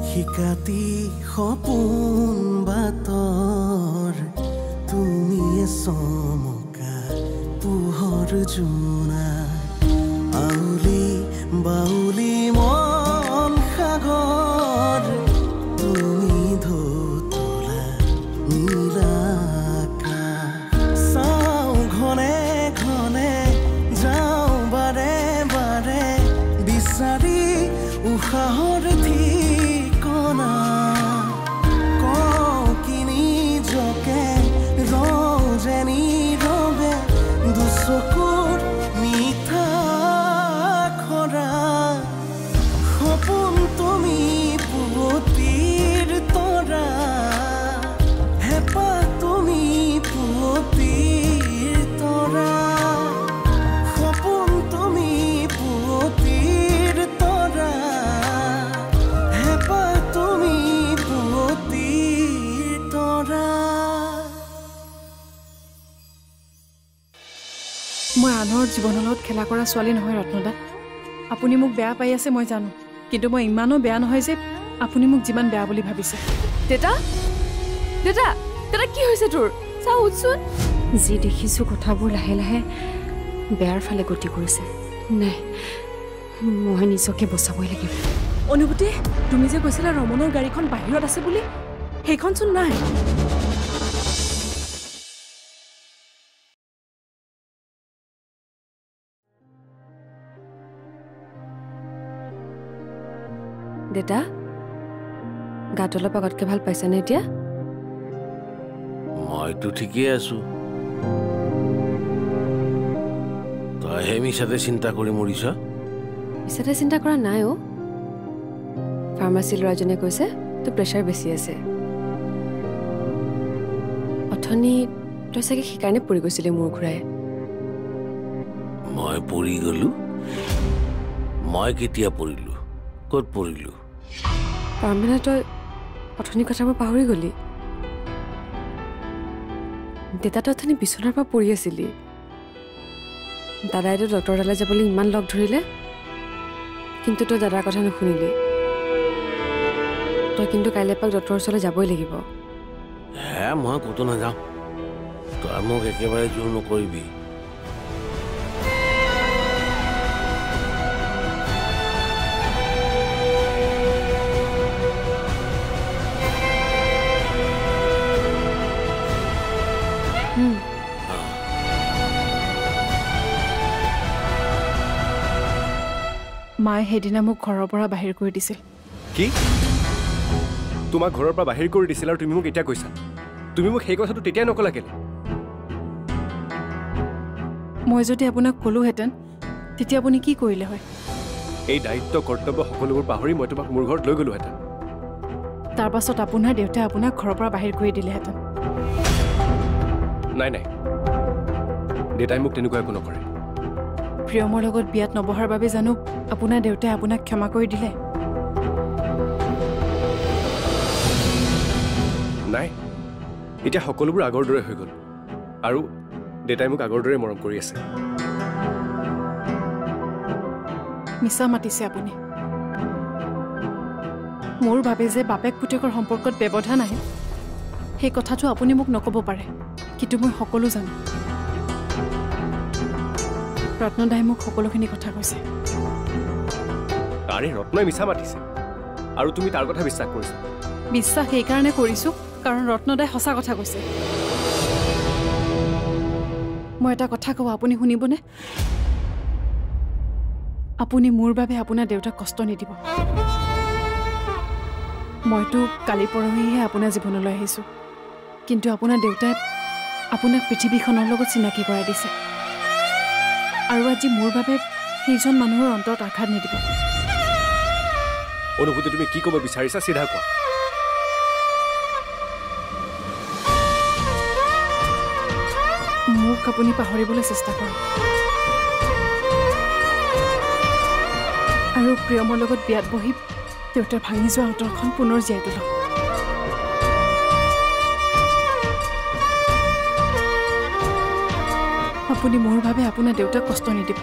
শিকাতি সপোন বাতৰ তুমিয়ে চমকা পোহৰ জোনা আউলি বাউলি মন সাগৰ তুমি ধুতলা নীলা আকাশ চাওঁ ঘনে ঘনে যাওঁ বাৰে বাৰে বিচাৰি উশাহৰ ঠিকনা কওঁ কিনি জকে ৰজেনি ৰবে দুচকুৰ মিঠা খৰা সপোন তুমি পুৱতিৰ তৰা হেঁপাহ তুমি পুৱতিৰ তৰা সপোন তুমি পুৱতিৰ তৰা হেঁপাহ তুমি পুৱতিৰ তৰা মই আনৰ জীৱনৰ লগত খেলা কৰা ছোৱালী নহয় ৰত্নদা আপুনি মোক বেয়া পাই আছে মই জানো কিন্তু মই ইমানো বেয়া নহয় যে আপুনি মোক যিমান বেয়া বুলি ভাবিছে দেতা দেতা দেতা কি হৈছে তোৰ চাও উঠছোন যি দেখিছো কথাবোৰ লাহে লাহে বেয়াৰ ফালে গতি কৰিছে নাই মই নিজকে বচাবই লাগিব অনুভূতি তুমি যে কৈছিলা ৰমনৰ গাড়ীখন বাহিৰত আছে বুলি সেইখনচোন নাই দেতা গাটো অলপ আগতকে ভাল পাইছানে এতিয়া মইতো ঠিকেই আছো তইহে মিছাতে চিন্তা কৰি মৰিছ মিছাতে চিন্তা কৰা নাই অ' ফাৰ্মাচী ল'ৰাজনে কৈছে তোৰ প্ৰেছাৰ বেছি আছে অথনি তই চাগে সেইকাৰণে পৰি গৈছিলি মূৰ ঘূৰাই মই পৰি গলো মই কেতিয়া পৰিলো ক'ত পৰিলো পাৰমানে তই অথনি কথাবোৰ পাহৰি গলি দেতা তই অথনি বিচনাৰ পৰা পৰি আছিলি দাদাইতো ডক্টৰ তালৈ যাবলৈ ইমান লগ ধৰিলে কিন্তু তই দাদাৰ কথা নুশুনিলি তই কিন্তু কাইলৈ পাক ডক্টৰৰ ওচৰলৈ যাবই লাগিব হে মই ক'তো নাযাওঁ তই মোক একেবাৰে জোৰ নকৰিবি মায়ে সেইদিনা মোক ঘৰৰ পৰা বাহিৰ কৰি দিছিল কি তোমাক ঘৰৰ পৰা বাহিৰ কৰি দিছিল আৰু তুমি মোক এতিয়া কৈছা তুমি মোক সেই কথাটো তেতিয়া নকলা কেলে মই যদি আপোনাক ক'লোহেঁতেন তেতিয়া আপুনি কি কৰিলে হয় এই দায়িত্ব কৰ্তব্য সকলোবোৰ পাহৰি মই তোমাক মোৰ ঘৰত লৈ গ'লোহেঁতেন তাৰ পাছত আপোনাৰ দেউতাই আপোনাক ঘৰৰ পৰা বাহিৰ কৰি দিলেহেঁতেন নাই নাই দেউতাই মোক তেনেকুৱা একো নকৰে প্ৰিয়মৰ লগত বিয়াত নবহাৰ বাবে জানো আপোনাৰ দেউতাই আপোনাক ক্ষমা কৰি দিলে নাই এতিয়া সকলোবোৰ আগৰ দৰে হৈ গ'ল আৰু দেউতাই মোক আগৰ দৰে মৰম কৰি আছে মিছা মাতিছে আপুনি মোৰ বাবে যে বাপেক পুতেকৰ সম্পৰ্কত ব্যৱধান আহে সেই কথাটো আপুনি মোক নক'ব পাৰে কিন্তু মই সকলো জানো ৰত্নদাই মোক সকলোখিনি কথা কৈছে তাৰে ৰত্নই মিছা মাতিছে আৰু তুমি তাৰ কথা বিশ্বাস কৰিছা বিশ্বাস সেইকাৰণে কৰিছোঁ কাৰণ ৰত্নদাই সঁচা কথা কৈছে মই এটা কথা কওঁ আপুনি শুনিবনে আপুনি মোৰ বাবে আপোনাৰ দেউতাক কষ্ট নিদিব মইতো কালি পৰহিহে আপোনাৰ জীৱনলৈ আহিছোঁ কিন্তু আপোনাৰ দেউতাই আপোনাক পৃথিৱীখনৰ লগত চিনাকি কৰাই দিছে আৰু আজি মোৰ বাবে সেইজন মানুহৰ অন্তৰত আঘাত নিদিব অনুভূতি তুমি কি ক'ব বিচাৰিছা চিধা কোৱা মোক আপুনি পাহৰিবলৈ চেষ্টা কৰক আৰু প্ৰিয়মৰ লগত বিয়াত বহি দেউতাৰ ভাঙি যোৱা অন্তৰখন পুনৰ জীয়াই তোলক আপুনি মোৰ বাবে আপোনাৰ দেউতাক কষ্ট নিদিব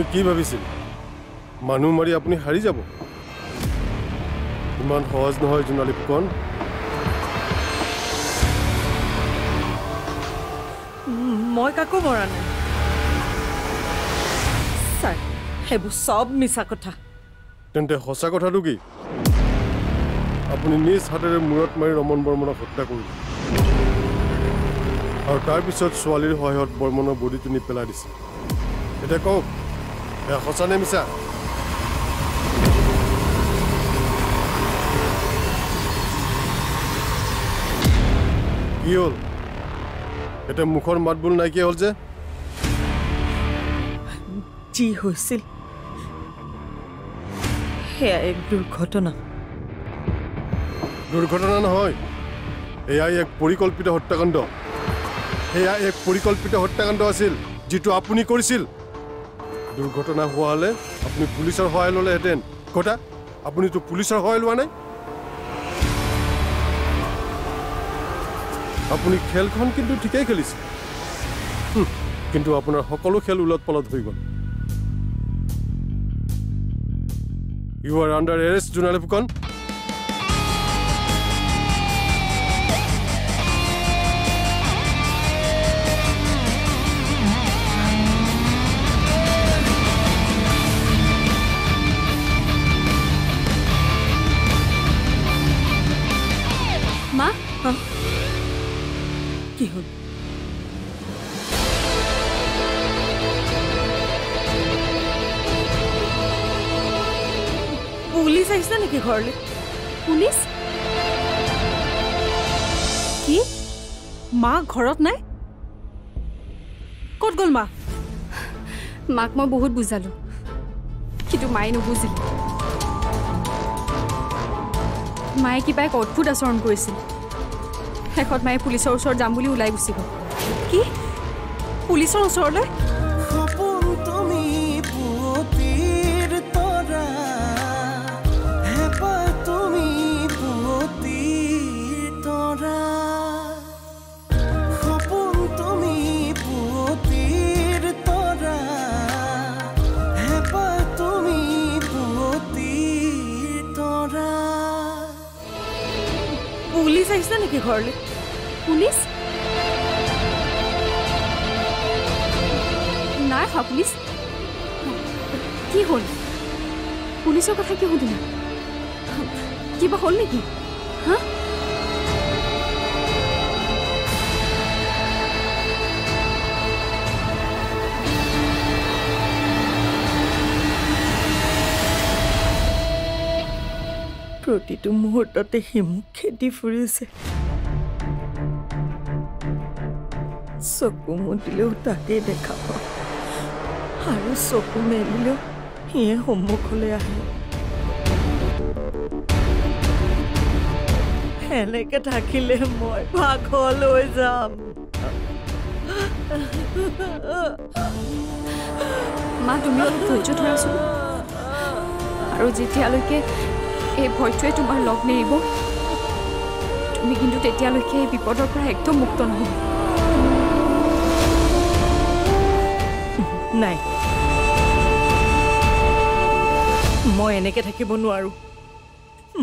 আপুনি কি ভাবিছিল মানুহ মাৰি আপুনি হাৰি যাব ইমান সহজ নহয় জোনালী ফুকন মই কাকো মৰা নাই ছাৰ সেইবোৰ চব মিছা কথা তেন্তে সঁচা কথাটো কি আপুনি নিজ হাতেৰে মূৰত মাৰি ৰমন বৰ্মনক হত্যা কৰিলে আৰু তাৰপিছত ছোৱালীৰ সহায়ত বৰ্মনৰ বডিটো নি পেলাই দিছে এতিয়া কওক এয়া সঁচা নে মিছা কি হ'ল এতিয়া মুখৰ মাতবোল নাইকিয়া হ'ল যে যি হৈছিল সেয়া এক দুৰ্ঘটনা দুৰ্ঘটনা নহয় এয়াই এক পৰিকল্পিত হত্যাকাণ্ড সেয়া এক পৰিকল্পিত হত্যাকাণ্ড আছিল যিটো আপুনি কৰিছিল দুৰ্ঘটনা হোৱা হ'লে আপুনি পুলিচৰ সহায় ল'লেহেঁতেন কথা আপুনিতো পুলিচৰ সহায় লোৱা নাই আপুনি খেলখন কিন্তু ঠিকেই খেলিছে কিন্তু আপোনাৰ সকলো খেল উলট পলট হৈ গ'ল you are under arrest Jonali Phukan মা কি হ'ল পুলিচ আহিছে নেকি ঘৰলৈ পুলিচ কি মা ঘৰত নাই ক'ত গ'ল মা মাক মই বহুত বুজালো কিন্তু মায়ে নুবুজিল মায়ে কিবা এক অদ্ভুত আচৰণ কৰিছিল শেষত মায়ে পুলিচৰ ওচৰত যাম বুলি ওলাই গুচি গ'ল কি পুলিচৰ ওচৰলৈ সপোন তুমি পুৱতিৰ তৰা হেঁপাহ তুমি পুৱতিৰ তৰা সপোন তুমি পুৱতিৰ তৰা হেঁপাহ তুমি পুৱতিৰ তৰা পুলিচ আহিছে নেকি ঘৰলৈ পুলিচ নাই হা পুলিচ কি হ'ল পুলিচৰ কথা কি সুধিলা কিবা হ'ল নেকি হা প্ৰতিটো মুহূৰ্ততে সি মোক খেদি ফুৰিছে চকু মুদিলেও তাকেই দেখা পাওঁ আৰু চকু মেলিলেও সিয়ে সন্মুখলৈ আহে এনেকে থাকিলে মই ভাগলৈ যাম মা তুমি অলপ ধৈৰ্য ধৰাচোন আৰু যেতিয়ালৈকে এই ভয়টোৱে তোমাৰ লগ নেৰিব তুমি কিন্তু তেতিয়ালৈকে এই বিপদৰ পৰা একদম মুক্ত নহ'ব নাই মই এনেকে থাকিব নোৱাৰো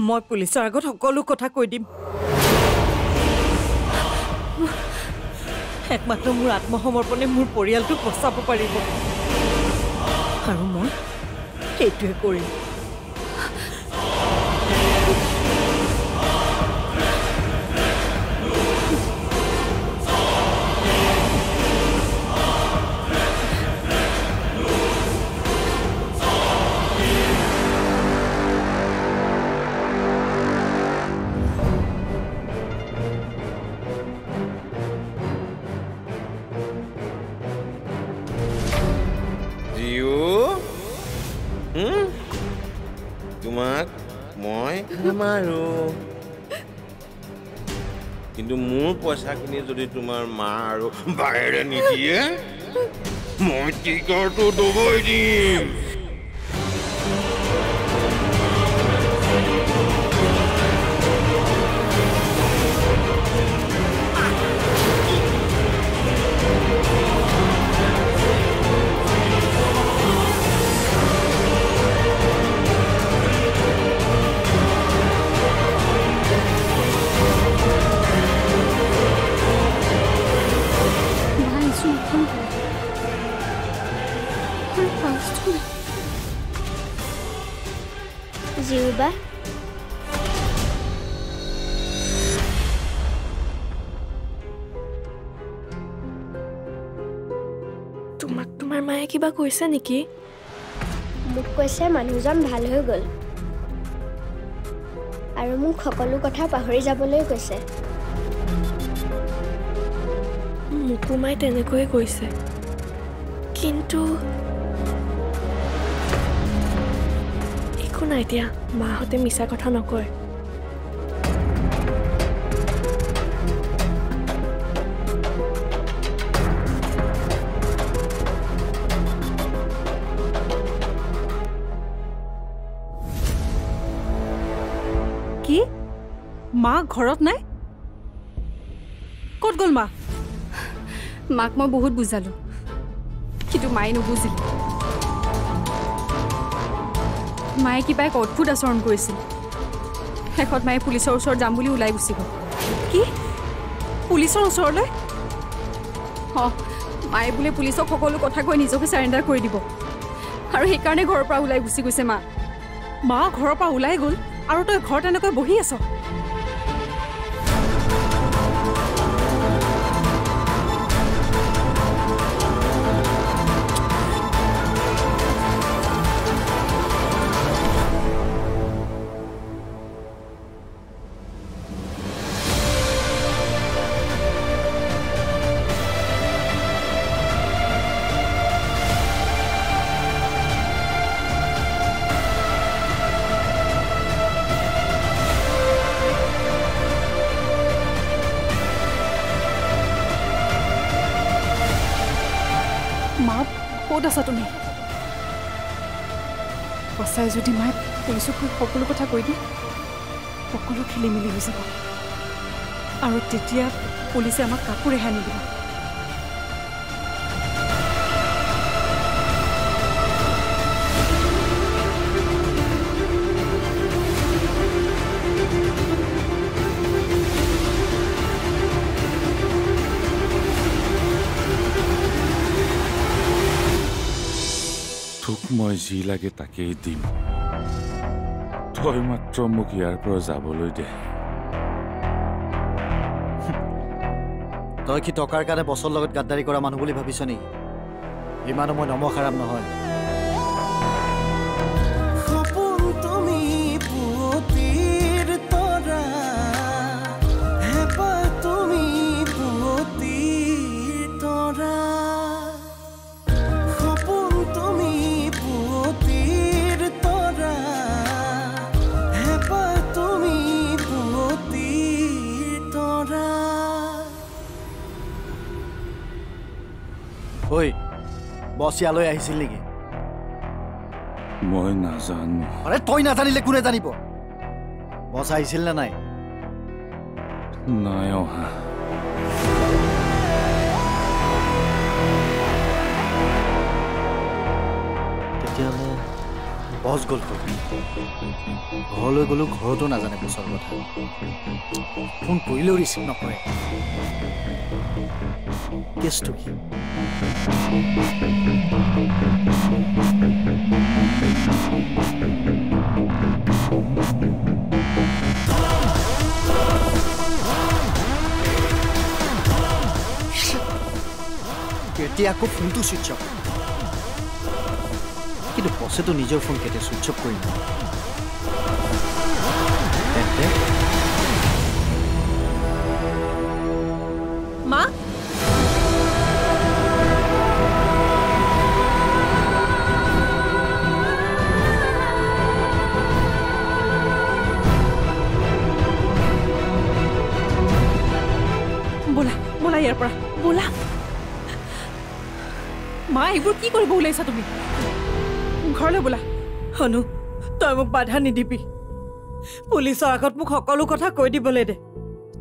মই পুলিচৰ আগত সকলো কথা কৈ দিম একমাত্ৰ মোৰ আত্মসমৰ্পণে মোৰ পৰিয়ালটোক বচাব পাৰিব আৰু মই সেইটোৱে কৰিম তোমাক মই নামাৰো কিন্তু মোৰ পইচাখিনি যদি তোমাৰ মা আৰু বাহিৰে নিদিয়ে মই টিকাৰটো দবাই দিম জিউবা তোমাক তোমাৰ মায়ে কিবা কৈছে নেকি? মোক কৈছে মানুহজন ভাল হৈ গ'ল আৰু মোক সকলো কথা পাহৰি যাবলৈ কৈছে। মোকো মায়ে তেনেকৈয়ে কৈছে, কিন্তু একো নাই দিয়া, মাহঁতে মিছা কথা নকয়। কি মা ঘৰত নাই? ক'ত গ'ল মা? মাক মই বহুত বুজালো, কিন্তু মায়ে নুবুজিল। মায়ে কিবা এক অদ্ভুত আচৰণ কৰিছিল। শেষত মায়ে পুলিচৰ ওচৰত যাম বুলি ওলাই গুচি গ'ল। কি পুলিচৰ ওচৰলৈ? অঁ, মায়ে বোলে পুলিচক সকলো কথা কৈ নিজকে চাৰেণ্ডাৰ কৰি দিব, আৰু সেইকাৰণে ঘৰৰ পৰা ওলাই গুচি গৈছে মা। মা ঘৰৰ পৰা ওলাই গ'ল আৰু তই ঘৰত এনেকৈ বহি আছ? ক'ত আছা তুমি? সঁচাই যদি মায়ে পুলিচক সকলো কথা কৈ দিয়ে, সকলো খেলি মেলি হৈ যাব, আৰু তেতিয়া পুলিচে আমাক কাকো ৰেহাই নিদিব। তোক মই যি লাগে তাকেই দিম, তই মাত্ৰ মোক ইয়াৰ পৰা যাবলৈ দে। তই কি টকাৰ কাৰণে বছৰ লগত গাদ্দাৰি কৰা মানুহ বুলি ভাবিছ নেকি? ইমানো মই নমখাৰাম নহয়। সপোন তুমি পুৱতিৰ তৰা, হেঁপাহ তুমি পুৱতিৰ তৰা, সপোন তুমি পুৱতিৰ তৰা, হেঁপাহ তুমি পুৱতিৰ তৰা। ঐ, বছ ইয়ালৈ আহিছিল নেকি? মই নাজানো। আৰে তই নাজানিলে কোনে জানিব? বছ আহিছিল নে নাই? নাই অহা। তেতিয়াহ'লে বছ গ'ল ক'ত? ঘৰলৈ গ'লো, ঘৰতো নাজানে বছৰ কথা। ফোন কৰিলেও ৰিচিভ নকৰে। কেছটো কি? এতিয়া আকৌ ফোনটো ছুইচ অফ, কিন্তু বছেতো নিজৰ ফোন কেতিয়া ছুইচ অফ কৰি নাহে। মা ব'লা ব'লা ইয়াৰ পৰা ব'লা। মা এইবোৰ কি কৰিব ওলাইছা তুমি? ঘৰলৈ ব'লা। হনু, তই মোক বাধা নিদিবি। পুলিচৰ আগত মোক সকলো কথা কৈ দিবলৈ দে।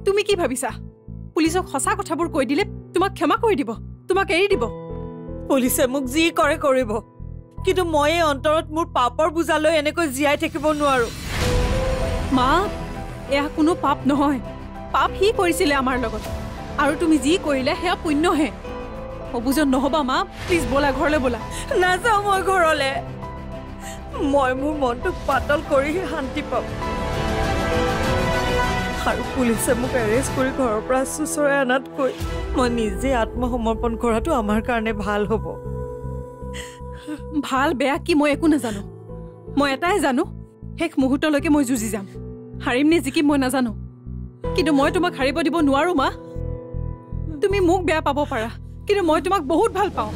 তুমি কি ভাবিছা পুলিচক সঁচা কথাবোৰ কৈ দিলে তোমাক ক্ষমা কৰি দিব, তোমাক এৰি দিব? পুলিচে মোক যি কৰে কৰিব, কিন্তু মই এই অন্তৰত মোৰ পাপৰ বোজালৈ এনেকৈ জীয়াই থাকিব নোৱাৰো। মা, এয়া কোনো পাপ নহয়। পাপ সি কৰিছিলে আমাৰ লগত, আৰু তুমি যি কৰিলে সেয়া পুণ্যহে। অবুজন নহবা মা, প্লিজ ব'লা ঘৰলৈ ব'লা। নাযাওঁ মই ঘৰলৈ। মই মোৰ মনটোক পাতল কৰিহে শান্তি পাম আৰু পুলিচে মোক এৰেষ্ট কৰি ঘৰৰ পৰা চুচৰাই অনাতকৈ মই নিজে আত্মসমৰ্পণ কৰাটো আমাৰ কাৰণে ভাল হ'ব ভাল বেয়া কি মই একো নাজানো মই এটাই জানো শেষ মুহূৰ্তলৈকে মই যুঁজি যাম হাৰিম নে জিকিম মই নাজানো কিন্তু মই তোমাক হাৰিব দিব নোৱাৰো মা তুমি মোক বেয়া পাব পাৰা কিন্তু মই তোমাক বহুত ভাল পাওঁ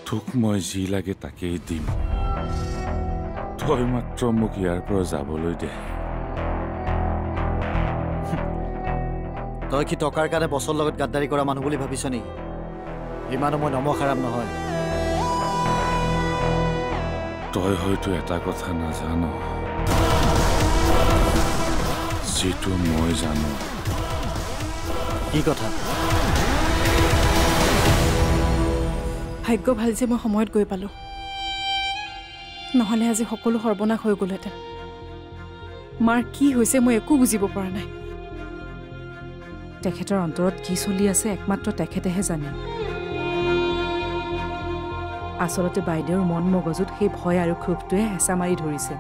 তোক মই যি লাগে তাকেই দিম তই মাত্ৰ মোক ইয়াৰ পৰা যাবলৈ দে তই কি টকাৰ কাৰণে বছৰ লগত গাদ্দাৰি কৰা মানুহ বুলি ভাবিছ নেকি ইমানো মই নমখাৰাম নহয় তই হয়তো এটা কথা নাজান যিটো মই জানো কি কথা ভাগ্য ভাল যে মই সময়ত গৈ পালো নহলে আজি সকলো সৰ্বনাশ হৈ গ'লহেঁতেন মাৰ কি হৈছে মই একো বুজিব পৰা নাই তেখেতৰ অন্তৰত কি চলি আছে একমাত্ৰ তেখেতেহে জানে আচলতে বাইদেউৰ মন মগজুত সেই ভয় আৰু ক্ষোভটোৱে হেঁচা মাৰি ধৰিছে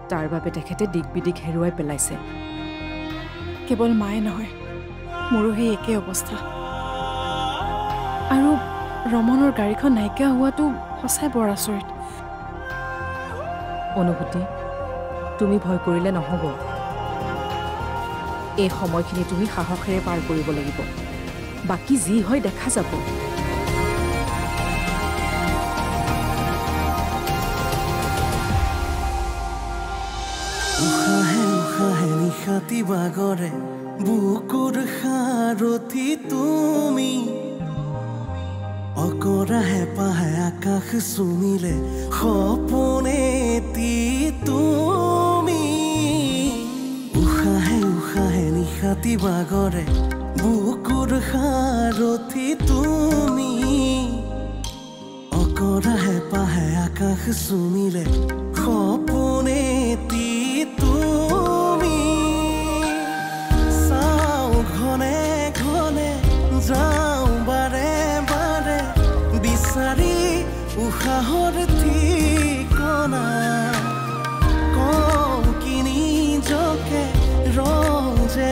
তাৰ বাবে তেখেতে দিক বিদিক হেৰুৱাই পেলাইছে কেৱল মায়ে নহয় মোৰো সেই একেই অৱস্থা আৰু ৰমনৰ গাড়ীখন নাইকিয়া হোৱাটো সঁচাই বৰ আচৰিত অনুভূতি তুমি ভয় কৰিলে নহ'ব এই সময়খিনি তুমি সাহসেৰে পাৰ কৰিব লাগিব বাকী যি হয় দেখা যাব উশাহে উশাহে নিশাতি বাগৰে বুকুৰ সাৰথি তুমি অকৰাহে পাহে আকাশ চুমিলে সপোনেতি তুমি উশাহে উশাহে নিশাতি বাগৰে বুকুৰ সাৰথি তুমি অকৰাহে পাহে আকাশ চুমিলে সপোনেতি তুমি চাওঁ ঘনে ঘনে যাওঁ বাৰে বাৰে বিচাৰি উশাহৰ ঠিকনা কওঁ কি নিজকে ৰওঁ যে